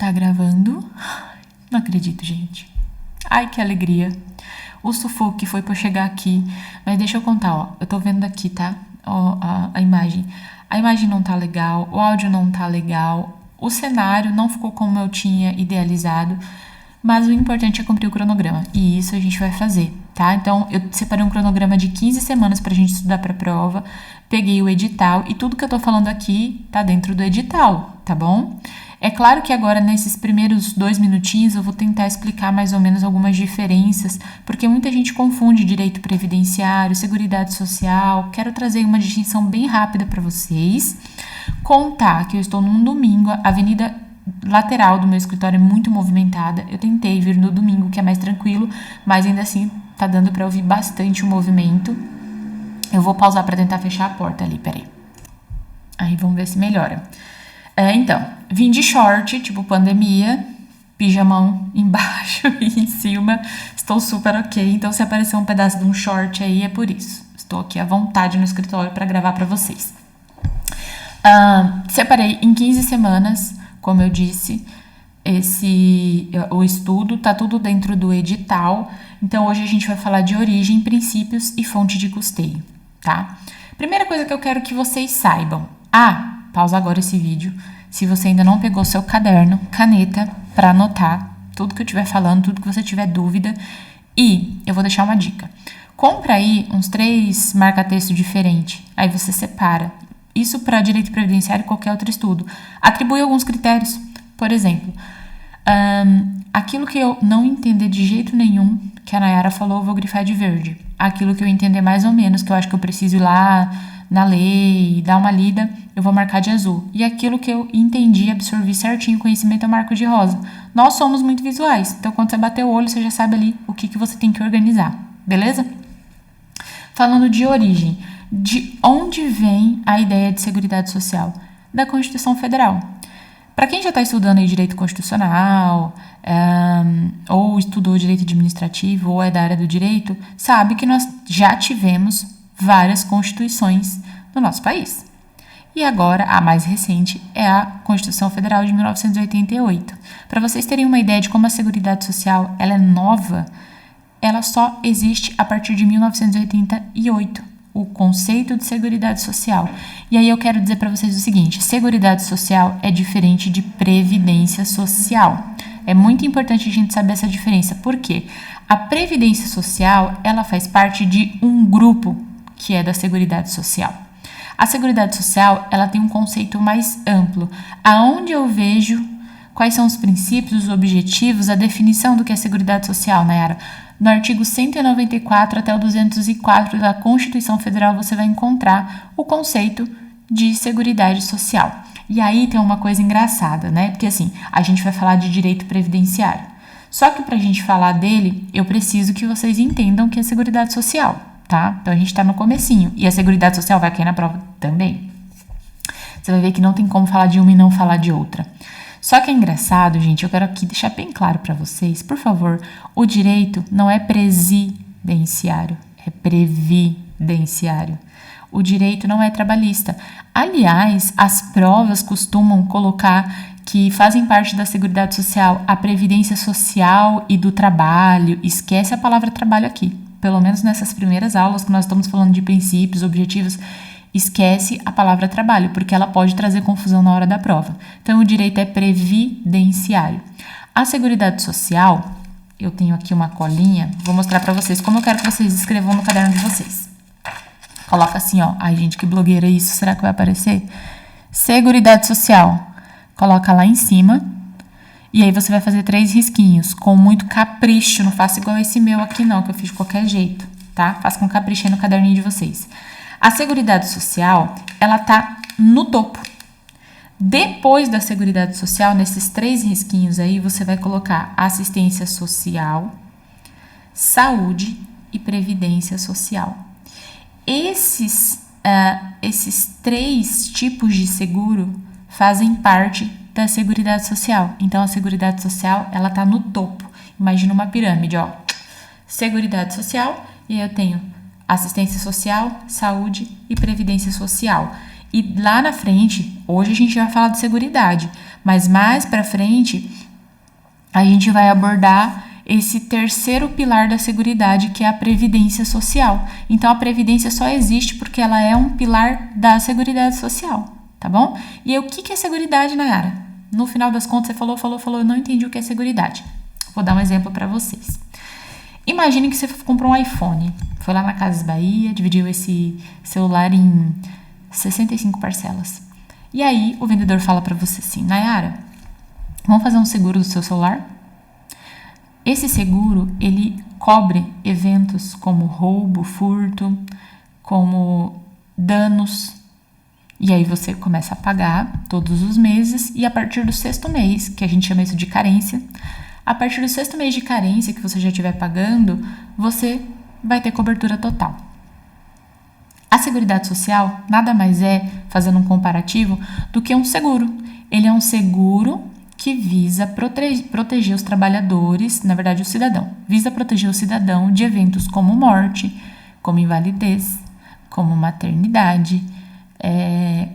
Está gravando? Não acredito, gente. Ai, que alegria. O sufoco que foi pra eu chegar aqui. Mas deixa eu contar, ó. Eu tô vendo aqui, tá? Ó, a imagem. A imagem não tá legal, o áudio não tá legal, o cenário não ficou como eu tinha idealizado, mas o importante é cumprir o cronograma. E isso a gente vai fazer, tá? Então, eu separei um cronograma de 15 semanas pra gente estudar pra prova, peguei o edital e tudo que eu tô falando aqui tá dentro do edital, tá bom? É claro que agora, nesses primeiros 2 minutinhos, eu vou tentar explicar mais ou menos algumas diferenças, porque muita gente confunde direito previdenciário, seguridade social. Quero trazer uma distinção bem rápida para vocês. Contar que eu estou num domingo, a avenida lateral do meu escritório é muito movimentada. Eu tentei vir no domingo, que é mais tranquilo, mas ainda assim tá dando para ouvir bastante o movimento. Eu vou pausar para tentar fechar a porta ali, peraí. Aí vamos ver se melhora. Então, vim de short, tipo pandemia, pijamão embaixo e em cima, estou super ok. Então, se aparecer um pedaço de um short aí, é por isso. Estou aqui à vontade no escritório para gravar para vocês. Separei em 15 semanas, como eu disse, o estudo, tá tudo dentro do edital. Então, hoje a gente vai falar de origem, princípios e fonte de custeio, tá? Primeira coisa que eu quero que vocês saibam. Pausa agora esse vídeo. Se você ainda não pegou seu caderno, caneta, para anotar tudo que eu estiver falando, tudo que você tiver dúvida. E eu vou deixar uma dica. Compra aí uns 3 marca-texto diferentes. Aí você separa. Isso para direito previdenciário e qualquer outro estudo. Atribui alguns critérios. Por exemplo, aquilo que eu não entender de jeito nenhum, que a Nayara falou, eu vou grifar de verde. Aquilo que eu entender mais ou menos, que eu acho que eu preciso ir lá na lei, dar uma lida, eu vou marcar de azul. E aquilo que eu entendi, absorvi certinho, conhecimento, eu marco de rosa. Nós somos muito visuais, então quando você bater o olho, você já sabe ali o que você tem que organizar, beleza? Falando de origem, de onde vem a ideia de Seguridade Social? Da Constituição Federal. Para quem já está estudando aí direito constitucional, ou estudou direito administrativo, ou é da área do direito, sabe que nós já tivemos várias constituições no nosso país. E agora, a mais recente é a Constituição Federal de 1988. Para vocês terem uma ideia de como a Seguridade Social ela é nova, ela só existe a partir de 1988, o conceito de Seguridade Social. E aí eu quero dizer para vocês o seguinte, Seguridade Social é diferente de Previdência Social. É muito importante a gente saber essa diferença, porque a Previdência Social, ela faz parte de um grupo que é da Seguridade Social. A Seguridade Social, ela tem um conceito mais amplo, aonde eu vejo quais são os princípios, os objetivos, a definição do que é Seguridade Social, Nayara. No artigo 194 até o 204 da Constituição Federal, você vai encontrar o conceito de Seguridade Social. E aí tem uma coisa engraçada, né? Porque assim, a gente vai falar de direito previdenciário. Só que pra gente falar dele, eu preciso que vocês entendam o que é Seguridade Social, tá? Então a gente tá no comecinho. E a Seguridade Social vai cair na prova também. Você vai ver que não tem como falar de uma e não falar de outra. Só que é engraçado, gente, eu quero aqui deixar bem claro para vocês, por favor, o direito não é presidenciário, é previdenciário. O direito não é trabalhista. Aliás, as provas costumam colocar que fazem parte da Seguridade Social a Previdência Social e do trabalho. Esquece a palavra trabalho aqui. Pelo menos nessas primeiras aulas que nós estamos falando de princípios, objetivos, esquece a palavra trabalho, porque ela pode trazer confusão na hora da prova. Então, o direito é previdenciário. A Seguridade Social, eu tenho aqui uma colinha, vou mostrar para vocês como eu quero que vocês escrevam no caderno de vocês. Coloca assim, ó. Ai, gente, que blogueira é isso? Será que vai aparecer? Seguridade Social. Coloca lá em cima. E aí você vai fazer 3 risquinhos, com muito capricho. Não faça igual esse meu aqui não, que eu fiz de qualquer jeito, tá? Faça com capricho aí no caderninho de vocês. A Seguridade Social, ela tá no topo. Depois da Seguridade Social, nesses 3 risquinhos aí, você vai colocar assistência social, saúde e previdência social. Esses 3 tipos de seguro fazem parte da Seguridade Social. Então, a Seguridade Social, ela tá no topo. Imagina uma pirâmide, ó. Seguridade Social, e aí eu tenho assistência social, saúde e previdência social. E lá na frente, hoje a gente vai falar de seguridade, mas mais pra frente a gente vai abordar esse terceiro pilar da Seguridade, que é a Previdência Social. Então, a Previdência só existe porque ela é um pilar da Seguridade Social, tá bom? E aí, o que é Seguridade, Nayara? No final das contas, você falou, eu não entendi o que é Seguridade. Vou dar um exemplo para vocês. Imagine que você comprou um iPhone, foi lá na Casas Bahia, dividiu esse celular em 65 parcelas. E aí, o vendedor fala para você assim, Nayara, vamos fazer um seguro do seu celular? Esse seguro, ele cobre eventos como roubo, furto, como danos. E aí você começa a pagar todos os meses e a partir do sexto mês, que a gente chama isso de carência, a partir do sexto mês de carência que você já estiver pagando, você vai ter cobertura total. A Seguridade Social nada mais é, fazendo um comparativo, do que um seguro. Ele é um seguro que visa proteger os trabalhadores, na verdade o cidadão, visa proteger o cidadão de eventos como morte, como invalidez, como maternidade,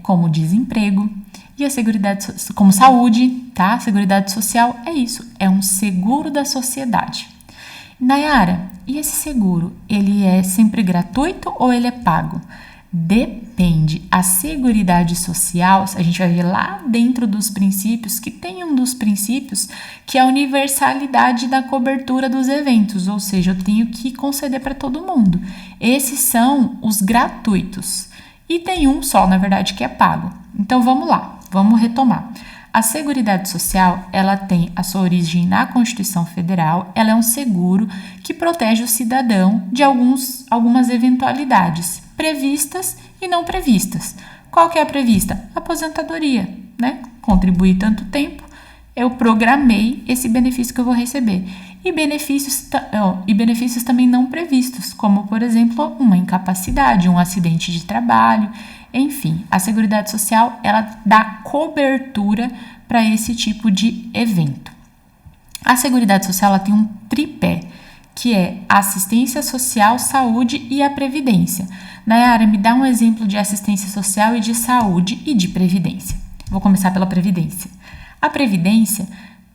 como desemprego e a Seguridade como saúde, tá? A Seguridade Social é isso, é um seguro da sociedade. Nayara, e esse seguro, ele é sempre gratuito ou ele é pago? Depende. A Seguridade Social, a gente vai ver lá dentro dos princípios, que tem um dos princípios que é a universalidade da cobertura dos eventos, ou seja, eu tenho que conceder para todo mundo. Esses são os gratuitos. E tem um só, na verdade, que é pago. Então vamos lá, vamos retomar. A Seguridade Social, ela tem a sua origem na Constituição Federal, ela é um seguro que protege o cidadão de algumas eventualidades previstas e não previstas. Qual que é a prevista? Aposentadoria, né? Contribuir tanto tempo, eu programei esse benefício que eu vou receber. E benefícios também não previstos, como, por exemplo, uma incapacidade, um acidente de trabalho. Enfim, a Seguridade Social, ela dá cobertura para esse tipo de evento. A Seguridade Social, ela tem um tripé, que é a assistência social, saúde e a previdência. Nayara, me dá um exemplo de assistência social e de saúde e de previdência. Vou começar pela previdência. A previdência,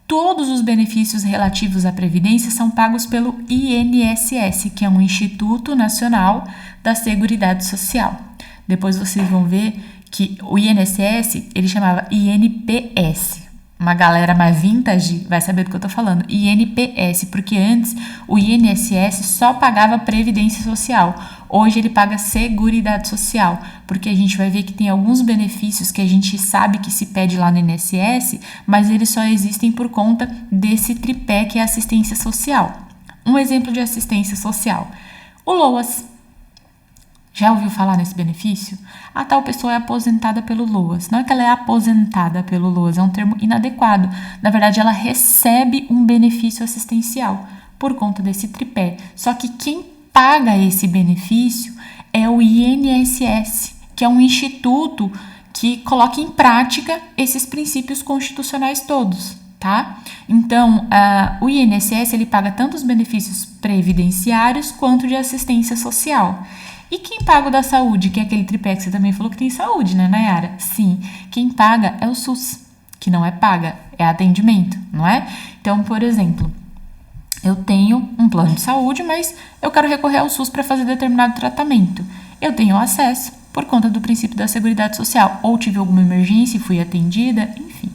todos os benefícios relativos à previdência são pagos pelo INSS, que é um Instituto Nacional da Seguridade Social. Depois vocês vão ver que o INSS, ele chamava INPS. Uma galera mais vintage vai saber do que eu tô falando. INPS, porque antes o INSS só pagava Previdência Social. Hoje ele paga Seguridade Social, porque a gente vai ver que tem alguns benefícios que a gente sabe que se pede lá no INSS, mas eles só existem por conta desse tripé que é assistência social. Um exemplo de assistência social. O LOAS. Já ouviu falar nesse benefício? A tal pessoa é aposentada pelo LOAS. Não é que ela é aposentada pelo LOAS, é um termo inadequado. Na verdade, ela recebe um benefício assistencial por conta desse tripé. Só que quem paga esse benefício é o INSS, que é um instituto que coloca em prática esses princípios constitucionais todos, tá? Então, o INSS, ele paga tanto os benefícios previdenciários quanto de assistência social. E quem paga o da saúde, que é aquele tripé que você também falou que tem saúde, né, Nayara? Sim, quem paga é o SUS, que não é paga, é atendimento, não é? Então, por exemplo, eu tenho um plano de saúde, mas eu quero recorrer ao SUS para fazer determinado tratamento. Eu tenho acesso por conta do princípio da Seguridade Social, ou tive alguma emergência e fui atendida, enfim.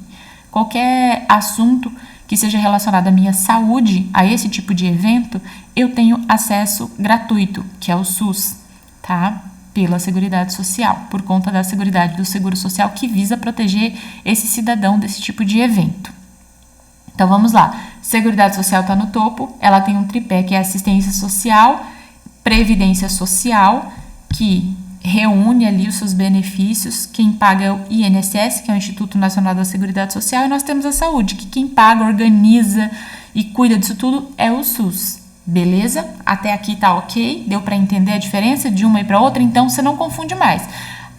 Qualquer assunto que seja relacionado à minha saúde, a esse tipo de evento, eu tenho acesso gratuito, que é o SUS. Tá? Pela Seguridade Social, por conta da Seguridade do Seguro Social que visa proteger esse cidadão desse tipo de evento. Então vamos lá, Seguridade Social está no topo, ela tem um tripé que é assistência social, previdência social, que reúne ali os seus benefícios, quem paga é o INSS, que é o Instituto Nacional da Seguridade Social, e nós temos a saúde, que quem paga, organiza e cuida disso tudo é o SUS. Beleza? Até aqui tá ok? Deu para entender a diferença de uma e para outra? Então você não confunde mais.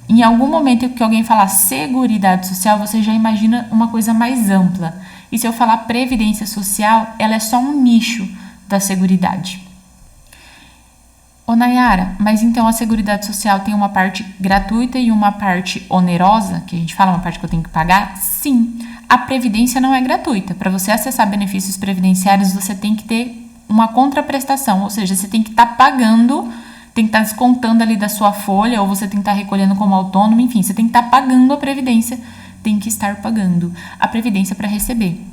Em algum momento que alguém falar Seguridade Social, você já imagina uma coisa mais ampla. E se eu falar Previdência Social, ela é só um nicho da Seguridade. Ô Nayara, mas então a Seguridade Social tem uma parte gratuita e uma parte onerosa, que a gente fala, uma parte que eu tenho que pagar? Sim. a previdência não é gratuita. Para você acessar benefícios previdenciários, você tem que ter uma contraprestação, ou seja, você tem que estar pagando, tem que estar descontando ali da sua folha, ou você tem que estar recolhendo como autônomo, enfim, você tem que estar pagando a previdência, tem que estar pagando a previdência para receber,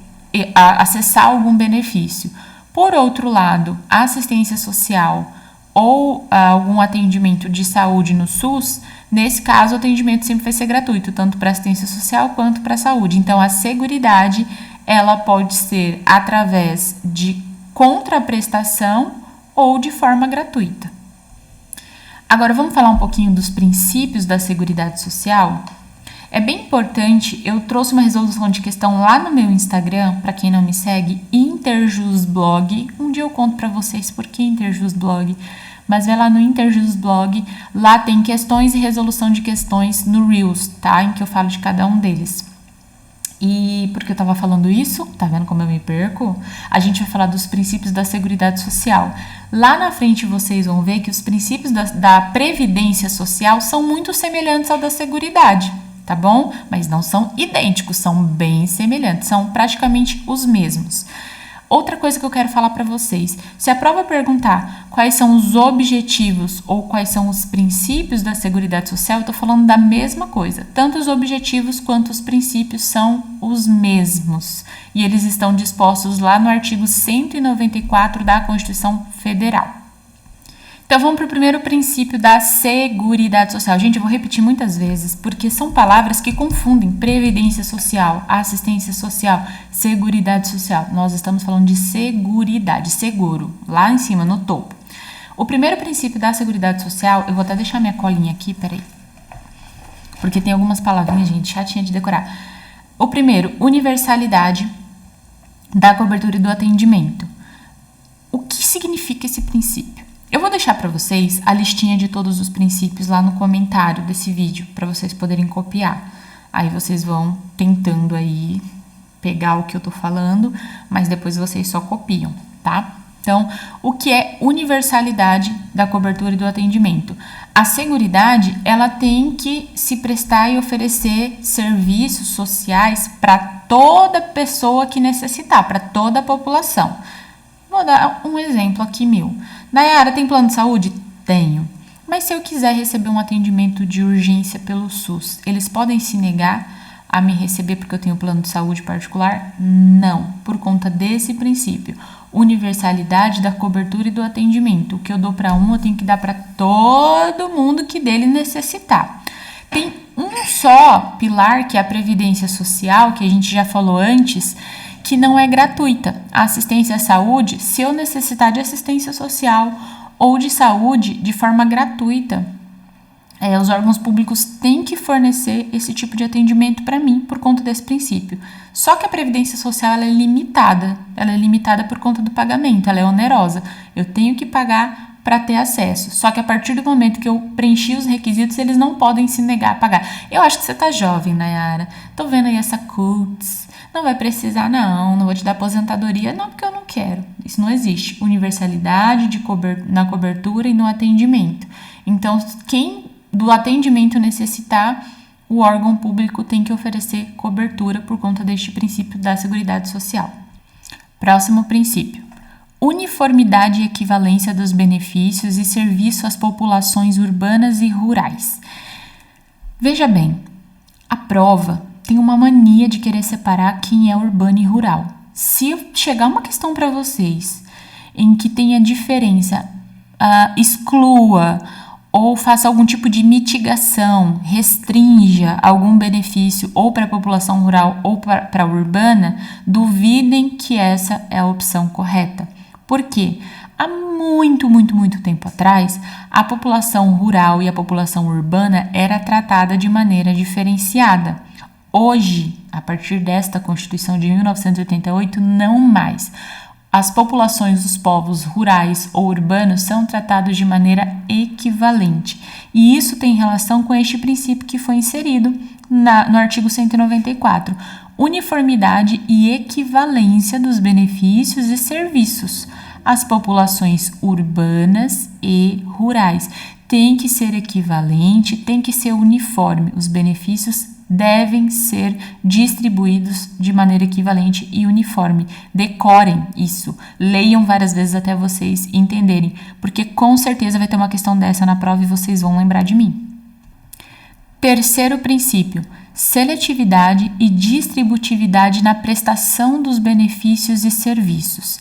acessar algum benefício. Por outro lado, a assistência social ou algum atendimento de saúde no SUS, nesse caso o atendimento sempre vai ser gratuito, tanto para assistência social quanto para saúde. Então a seguridade, ela pode ser através de contraprestação ou de forma gratuita. Agora vamos falar um pouquinho dos princípios da Seguridade Social? É bem importante, eu trouxe uma resolução de questão lá no meu Instagram, para quem não me segue, Interjusblog. Um dia eu conto para vocês por que Interjusblog, mas vai lá no Interjusblog, lá tem questões e resolução de questões no Reels, tá? Em que eu falo de cada um deles. E por que eu tava falando isso? Tá vendo como eu me perco? A gente vai falar dos princípios da Seguridade Social. Lá na frente vocês vão ver que os princípios da Previdência Social são muito semelhantes ao da Seguridade, tá bom? Mas não são idênticos, são bem semelhantes, são praticamente os mesmos. Outra coisa que eu quero falar para vocês, se a prova perguntar quais são os objetivos ou quais são os princípios da Seguridade Social, eu estou falando da mesma coisa. Tanto os objetivos quanto os princípios são os mesmos. E eles estão dispostos lá no artigo 194 da Constituição Federal. Então, vamos para o primeiro princípio da Seguridade Social. Gente, eu vou repetir muitas vezes, porque são palavras que confundem previdência social, assistência social, seguridade social. Nós estamos falando de seguridade, seguro, lá em cima, no topo. O primeiro princípio da Seguridade Social, eu vou até deixar minha colinha aqui, peraí, porque tem algumas palavrinhas, gente, chatinha de decorar. O primeiro, universalidade da cobertura e do atendimento. O que significa esse princípio? Eu vou deixar para vocês a listinha de todos os princípios lá no comentário desse vídeo, para vocês poderem copiar. Aí vocês vão tentando aí pegar o que eu tô falando, mas depois vocês só copiam, tá? Então, o que é universalidade da cobertura e do atendimento? A Seguridade, ela tem que se prestar e oferecer serviços sociais para toda pessoa que necessitar, para toda a população. Vou dar um exemplo aqui meu. Nayara, tem plano de saúde? Tenho. Mas se eu quiser receber um atendimento de urgência pelo SUS, eles podem se negar a me receber porque eu tenho plano de saúde particular? Não, por conta desse princípio. Universalidade da cobertura e do atendimento. O que eu dou para um, eu tenho que dar para todo mundo que dele necessitar. Tem um só pilar, que é a Previdência Social, que a gente já falou antes, que não é gratuita. A assistência à saúde, se eu necessitar de assistência social ou de saúde de forma gratuita, os órgãos públicos têm que fornecer esse tipo de atendimento para mim por conta desse princípio. Só que a Previdência Social ela é limitada por conta do pagamento, ela é onerosa. Eu tenho que pagar para ter acesso. Só que a partir do momento que eu preenchi os requisitos, eles não podem se negar a pagar. Eu acho que você tá jovem, Nayara. Tô vendo aí essa CUTS. Não vai precisar, não vou te dar aposentadoria. Não, porque eu não quero. Isso não existe. Universalidade na cobertura e no atendimento. Então, quem do atendimento necessitar, o órgão público tem que oferecer cobertura por conta deste princípio da Seguridade Social. Próximo princípio. Uniformidade e equivalência dos benefícios e serviço às populações urbanas e rurais. Veja bem, a prova tem uma mania de querer separar quem é urbano e rural. Se chegar uma questão para vocês em que tenha diferença, exclua ou faça algum tipo de mitigação, restrinja algum benefício ou para a população rural ou para a urbana, duvidem que essa é a opção correta. Por quê? Há muito tempo atrás, a população rural e a população urbana era tratada de maneira diferenciada. Hoje, a partir desta Constituição de 1988, não mais. As populações dos povos rurais ou urbanos são tratados de maneira equivalente. E isso tem relação com este princípio que foi inserido no artigo 194. Uniformidade e equivalência dos benefícios e serviços às populações urbanas e rurais. Tem que ser equivalente, tem que ser uniforme os benefícios devem ser distribuídos de maneira equivalente e uniforme. Decorem isso, leiam várias vezes até vocês entenderem, porque com certeza vai ter uma questão dessa na prova e vocês vão lembrar de mim. Terceiro princípio, seletividade e distributividade na prestação dos benefícios e serviços.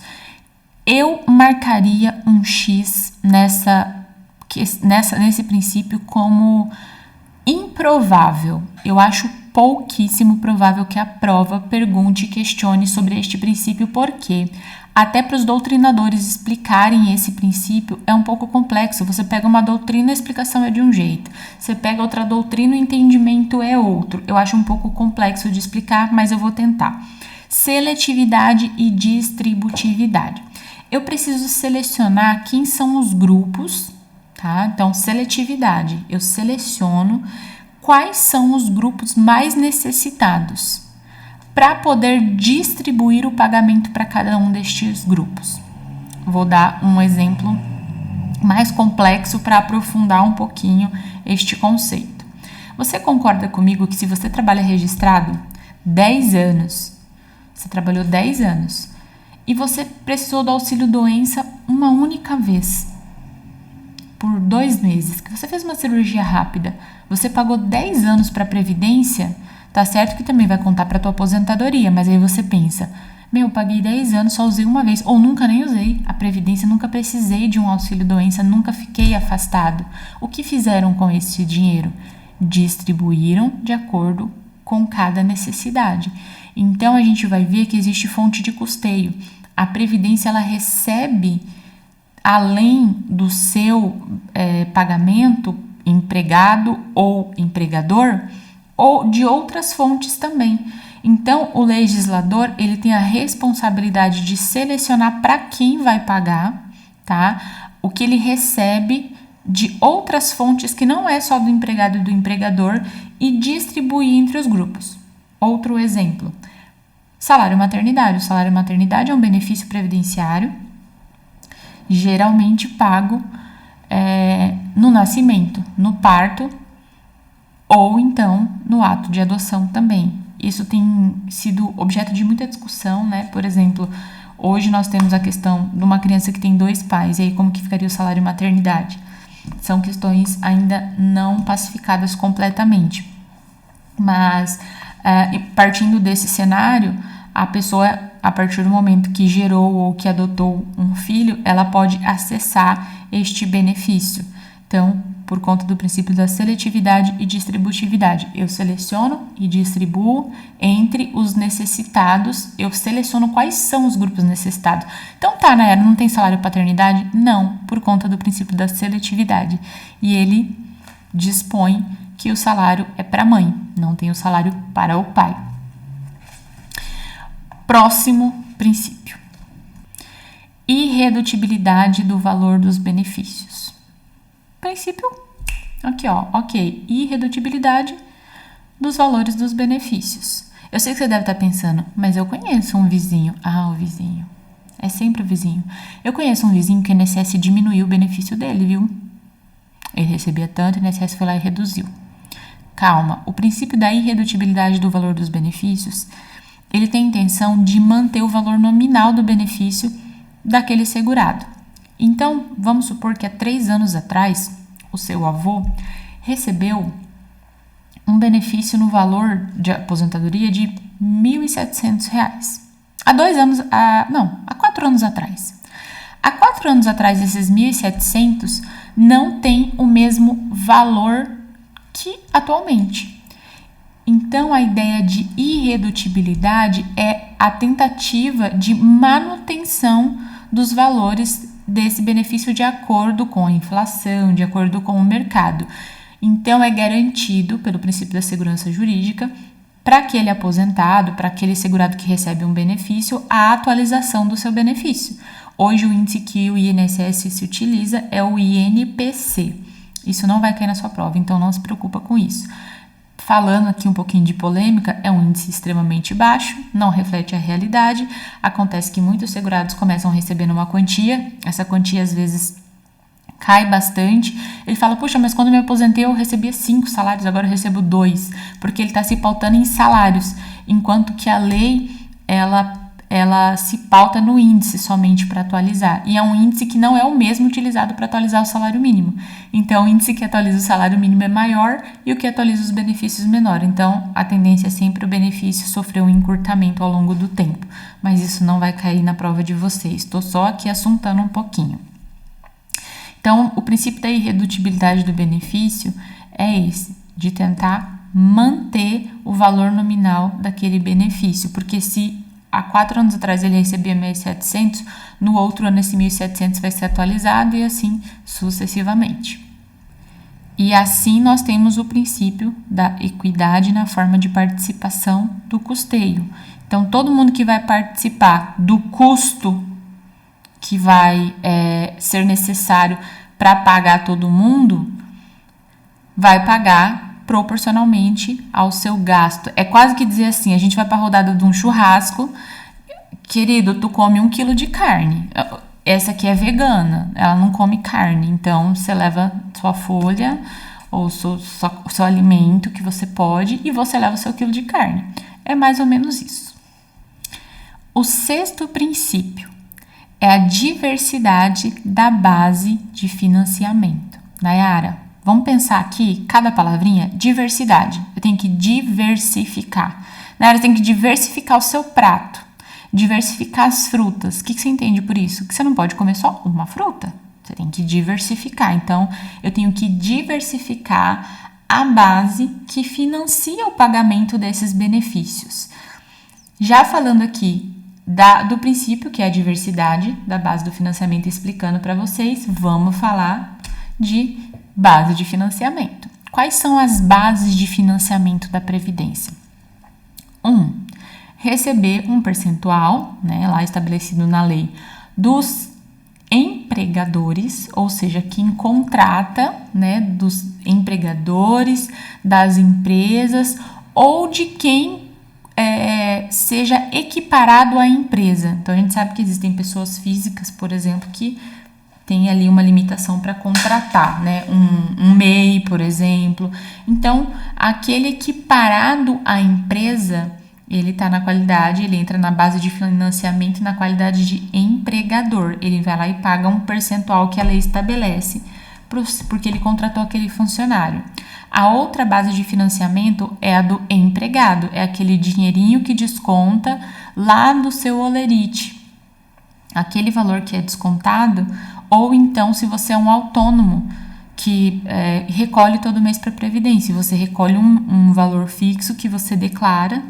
Eu marcaria um X nesse princípio como improvável. Eu acho pouquíssimo provável que a prova pergunte e questione sobre este princípio, porque até para os doutrinadores explicarem esse princípio é um pouco complexo. Você pega uma doutrina, a explicação é de um jeito. Você pega outra doutrina, o entendimento é outro. Eu acho um pouco complexo de explicar, mas eu vou tentar. Seletividade e distributividade. Eu preciso selecionar quem são os grupos, tá? Então, seletividade. Eu seleciono quais são os grupos mais necessitados para poder distribuir o pagamento para cada um destes grupos. Vou dar um exemplo mais complexo para aprofundar um pouquinho este conceito. Você concorda comigo que se você trabalha registrado 10 anos, você trabalhou 10 anos e você precisou do auxílio doença uma única vez, por 2 meses, que você fez uma cirurgia rápida, você pagou 10 anos para a Previdência, tá certo que também vai contar para tua aposentadoria, mas aí você pensa, eu paguei 10 anos, só usei uma vez, ou nunca nem usei a Previdência, nunca precisei de um auxílio doença, nunca fiquei afastado. O que fizeram com esse dinheiro? Distribuíram de acordo com cada necessidade. Então, a gente vai ver que existe fonte de custeio. A Previdência, ela recebe, além do seu pagamento, empregado ou empregador, ou de outras fontes também. Então, o legislador, ele tem a responsabilidade de selecionar para quem vai pagar, tá? O que ele recebe de outras fontes que não é só do empregado e do empregador e distribuir entre os grupos. Outro exemplo, salário maternidade. O salário maternidade é um benefício previdenciário geralmente pago no nascimento, no parto ou então no ato de adoção também. Isso tem sido objeto de muita discussão, né? Por exemplo, hoje nós temos a questão de uma criança que tem 2 pais, e aí como que ficaria o salário maternidade? São questões ainda não pacificadas completamente. Mas, partindo desse cenário, a pessoa, a partir do momento que gerou ou que adotou um filho, ela pode acessar este benefício. Então, por conta do princípio da seletividade e distributividade, eu seleciono e distribuo entre os necessitados, eu seleciono quais são os grupos necessitados. Então, Nayara, não tem salário paternidade? Não, por conta do princípio da seletividade. E ele dispõe que o salário é para a mãe, não tem o salário para o pai. Próximo princípio. Irredutibilidade do valor dos benefícios. Princípio, aqui ó, ok, irredutibilidade dos valores dos benefícios. Eu sei que você deve estar pensando, mas eu conheço um vizinho. O vizinho. É sempre o vizinho. Eu conheço um vizinho que o INSS diminuiu o benefício dele, viu? Ele recebia tanto, o INSS foi lá e reduziu. Calma, o princípio da irredutibilidade do valor dos benefícios, ele tem a intenção de manter o valor nominal do benefício daquele segurado. Então, vamos supor que há 3 anos atrás, o seu avô recebeu um benefício no valor de aposentadoria de R$ 1.700. Há 4 anos atrás. Há 4 anos atrás, esses 1.700 não têm o mesmo valor que atualmente. Então, a ideia de irredutibilidade é a tentativa de manutenção dos valores desse benefício de acordo com a inflação, de acordo com o mercado. Então, é garantido pelo princípio da segurança jurídica para aquele aposentado, para aquele segurado que recebe um benefício, a atualização do seu benefício. Hoje, o índice que o INSS se utiliza é o INPC. Isso não vai cair na sua prova, então não se preocupa com isso. Falando aqui um pouquinho de polêmica, é um índice extremamente baixo, não reflete a realidade. Acontece que muitos segurados começam recebendo uma quantia, essa quantia às vezes cai bastante, ele fala, puxa, mas quando eu me aposentei eu recebia 5 salários, agora eu recebo 2, porque ele está se pautando em salários, enquanto que a lei, ela se pauta no índice somente para atualizar, e é um índice que não é o mesmo utilizado para atualizar o salário mínimo. Então, o índice que atualiza o salário mínimo é maior e o que atualiza os benefícios menor. Então, a tendência é sempre o benefício sofrer um encurtamento ao longo do tempo, mas isso não vai cair na prova de vocês. Estou só aqui assuntando um pouquinho. Então, o princípio da irredutibilidade do benefício é esse, de tentar manter o valor nominal daquele benefício, porque se há 4 anos atrás ele recebia 1.700, no outro ano esse 1.700 vai ser atualizado e assim sucessivamente. E assim nós temos o princípio da equidade na forma de participação do custeio. Então, todo mundo que vai participar do custo que vai ser necessário para pagar todo mundo, vai pagar proporcionalmente ao seu gasto. É quase que dizer assim, a gente vai para a rodada de um churrasco, querido, tu come 1 quilo de carne, essa aqui é vegana, ela não come carne, então você leva sua folha ou seu alimento que você pode e você leva o seu quilo de carne. É mais ou menos isso. O 6º princípio é a diversidade da base de financiamento. Nayara, vamos pensar aqui, cada palavrinha, diversidade. Eu tenho que diversificar. Nayara, tem que diversificar o seu prato, diversificar as frutas. O que você entende por isso? Que você não pode comer só uma fruta. Você tem que diversificar. Então, eu tenho que diversificar a base que financia o pagamento desses benefícios. Já falando aqui do princípio, que é a diversidade da base do financiamento, explicando para vocês, vamos falar de base de financiamento. Quais são as bases de financiamento da Previdência? 1. Receber um percentual, lá estabelecido na lei, dos empregadores, ou seja, quem contrata, dos empregadores, das empresas ou de quem seja equiparado à empresa. Então, a gente sabe que existem pessoas físicas, por exemplo, que tem ali uma limitação para contratar, um MEI, por exemplo. Então, aquele equiparado à empresa, ele está na qualidade, ele entra na base de financiamento na qualidade de empregador. Ele vai lá e paga um percentual que a lei estabelece, porque ele contratou aquele funcionário. A outra base de financiamento é a do empregado, é aquele dinheirinho que desconta lá do seu holerite. Aquele valor que é descontado, ou então se você é um autônomo que recolhe todo mês para a Previdência, você recolhe um valor fixo que você declara,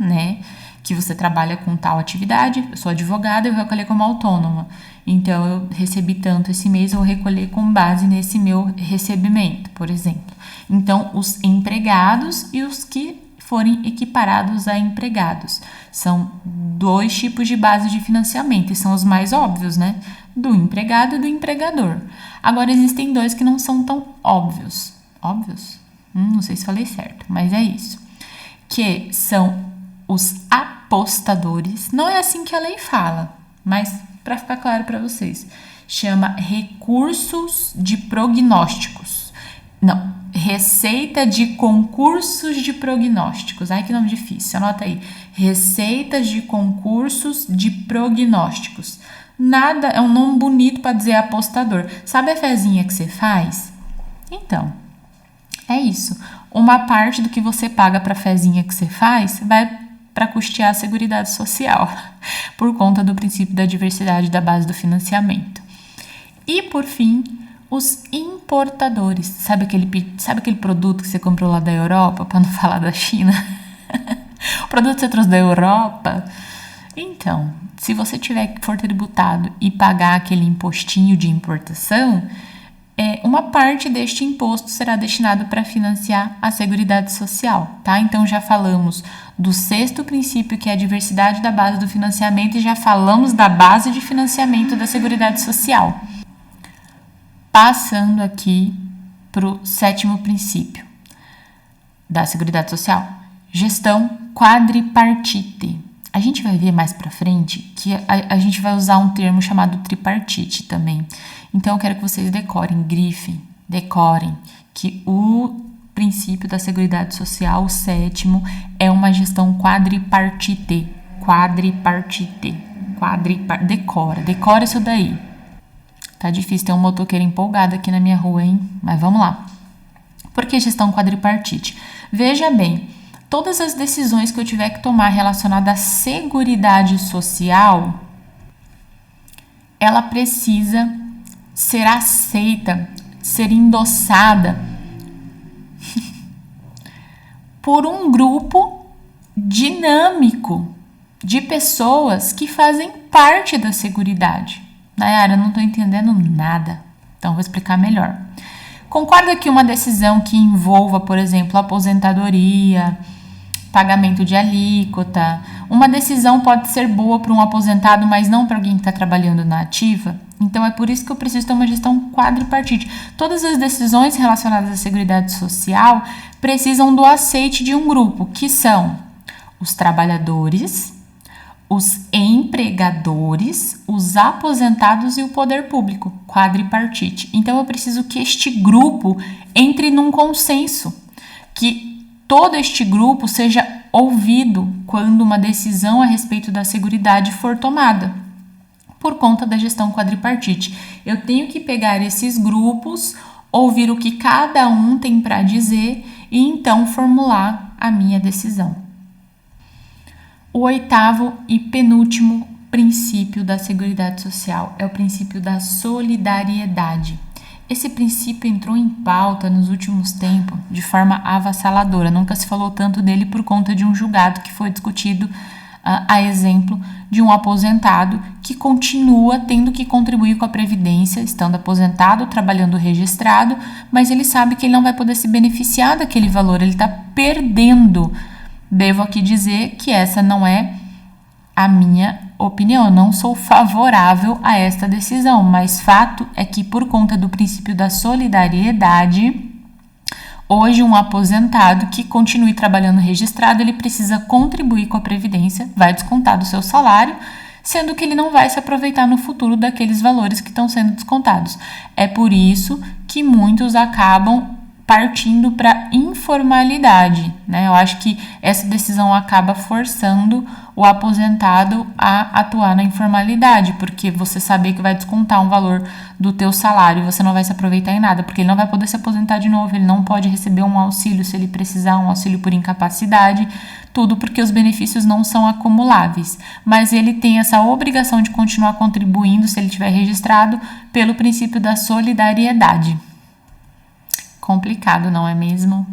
que você trabalha com tal atividade, eu sou advogada, eu recolhi como autônoma. Então, eu recebi tanto esse mês, eu vou recolher com base nesse meu recebimento, por exemplo. Então, os empregados e os que forem equiparados a empregados. São 2 tipos de base de financiamento e são os mais óbvios, do empregado e do empregador. Agora, existem 2 que não são tão óbvios. Óbvios? Não sei se falei certo, mas é isso. Que são os apostadores. Não é assim que a lei fala, mas para ficar claro para vocês, chama recursos de prognósticos. Não, receita de concursos de prognósticos. Ai, que nome difícil, anota aí. Receitas de concursos de prognósticos. Nada, é um nome bonito para dizer apostador. Sabe a fezinha que você faz? Então, é isso. Uma parte do que você paga para a fezinha que você faz vai para custear a Seguridade Social, por conta do princípio da diversidade da base do financiamento. E, por fim, os importadores. Sabe aquele produto que você comprou lá da Europa, para não falar da China? O produto que você trouxe da Europa? Então, se você for tributado e pagar aquele impostinho de importação, uma parte deste imposto será destinado para financiar a Seguridade Social, tá? Então, já falamos do 6º princípio, que é a diversidade da base do financiamento, e já falamos da base de financiamento da Seguridade Social. Passando aqui para o 7º princípio da Seguridade Social, gestão quadripartite. A gente vai ver mais pra frente que a gente vai usar um termo chamado tripartite também. Então, eu quero que vocês decorem que o princípio da Seguridade Social, o 7º, é uma gestão quadripartite. Decora isso daí. Tá difícil, tem um motoqueiro empolgado aqui na minha rua, hein? Mas vamos lá. Por que gestão quadripartite? Veja bem, todas as decisões que eu tiver que tomar relacionadas à Seguridade Social, ela precisa ser aceita, ser endossada por um grupo dinâmico de pessoas que fazem parte da Seguridade. Nayara, eu não estou entendendo nada, então vou explicar melhor. Concorda que uma decisão que envolva, por exemplo, aposentadoria, pagamento de alíquota, uma decisão pode ser boa para um aposentado, mas não para alguém que está trabalhando na ativa? Então, é por isso que eu preciso ter uma gestão quadripartite. Todas as decisões relacionadas à Seguridade Social precisam do aceite de um grupo, que são os trabalhadores, os empregadores, os aposentados e o poder público, quadripartite. Então, eu preciso que este grupo entre num consenso, que todo este grupo seja ouvido quando uma decisão a respeito da seguridade for tomada, por conta da gestão quadripartite. Eu tenho que pegar esses grupos, ouvir o que cada um tem para dizer e então formular a minha decisão. O 8º e penúltimo princípio da Seguridade Social é o princípio da solidariedade. Esse princípio entrou em pauta nos últimos tempos de forma avassaladora. Nunca se falou tanto dele por conta de um julgado que foi discutido a exemplo de um aposentado que continua tendo que contribuir com a Previdência, estando aposentado, trabalhando registrado, mas ele sabe que ele não vai poder se beneficiar daquele valor, ele está perdendo. Devo aqui dizer que essa não é a minha opinião, eu não sou favorável a esta decisão, mas fato é que por conta do princípio da solidariedade, hoje um aposentado que continue trabalhando registrado, ele precisa contribuir com a Previdência, vai descontar do seu salário, sendo que ele não vai se aproveitar no futuro daqueles valores que estão sendo descontados. É por isso que muitos acabam partindo para informalidade, né? Eu acho que essa decisão acaba forçando o aposentado a atuar na informalidade, porque você saber que vai descontar um valor do teu salário, você não vai se aproveitar em nada, porque ele não vai poder se aposentar de novo, ele não pode receber um auxílio se ele precisar, um auxílio por incapacidade, tudo porque os benefícios não são acumuláveis, mas ele tem essa obrigação de continuar contribuindo, se ele estiver registrado, pelo princípio da solidariedade. Complicado, não é mesmo?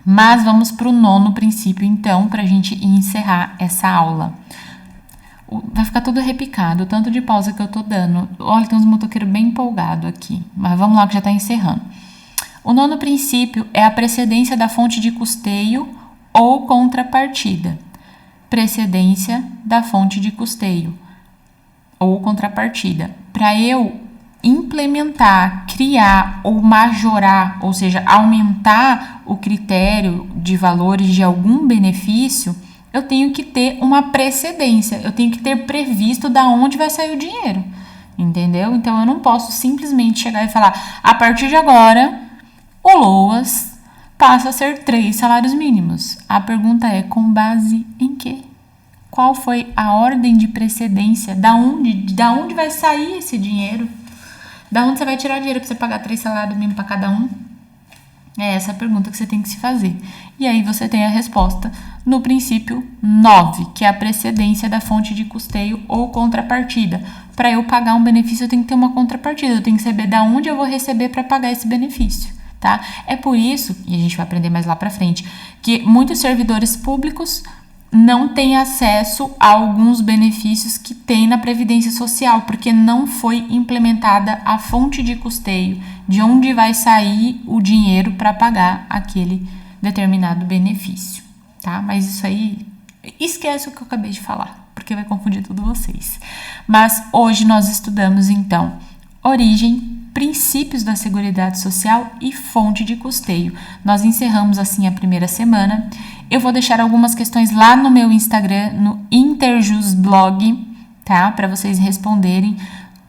Mas vamos para o 9º princípio, então, para a gente encerrar essa aula. Vai ficar todo repicado, o tanto de pausa que eu tô dando. Olha, tem uns motoqueiros bem empolgados aqui, mas vamos lá que já está encerrando. O 9º princípio é a precedência da fonte de custeio ou contrapartida. Precedência da fonte de custeio ou contrapartida. Para eu implementar, criar ou majorar, ou seja, aumentar o critério de valores de algum benefício, eu tenho que ter uma precedência, eu tenho que ter previsto da onde vai sair o dinheiro, entendeu? Então, eu não posso simplesmente chegar e falar, a partir de agora, o LOAS passa a ser 3 salários mínimos. A pergunta é, com base em quê? Qual foi a ordem de precedência? Da onde vai sair esse dinheiro? Da onde você vai tirar dinheiro para você pagar 3 salários mínimos para cada um? É essa a pergunta que você tem que se fazer. E aí você tem a resposta no princípio 9, que é a precedência da fonte de custeio ou contrapartida. Para eu pagar um benefício, eu tenho que ter uma contrapartida. Eu tenho que saber da onde eu vou receber para pagar esse benefício, tá? É por isso, e a gente vai aprender mais lá para frente, que muitos servidores públicos não tem acesso a alguns benefícios que tem na Previdência Social, porque não foi implementada a fonte de custeio, de onde vai sair o dinheiro para pagar aquele determinado benefício, tá? Mas isso aí, esquece o que eu acabei de falar, porque vai confundir tudo vocês. Mas hoje nós estudamos, então, origem, princípios da Seguridade Social e fonte de custeio. Nós encerramos assim a primeira semana. Eu vou deixar algumas questões lá no meu Instagram, no Interjusblog, tá? Para vocês responderem,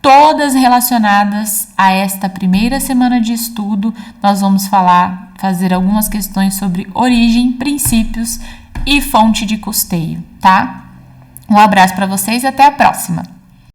todas relacionadas a esta primeira semana de estudo. Nós vamos fazer algumas questões sobre origem, princípios e fonte de custeio, tá? Um abraço para vocês e até a próxima!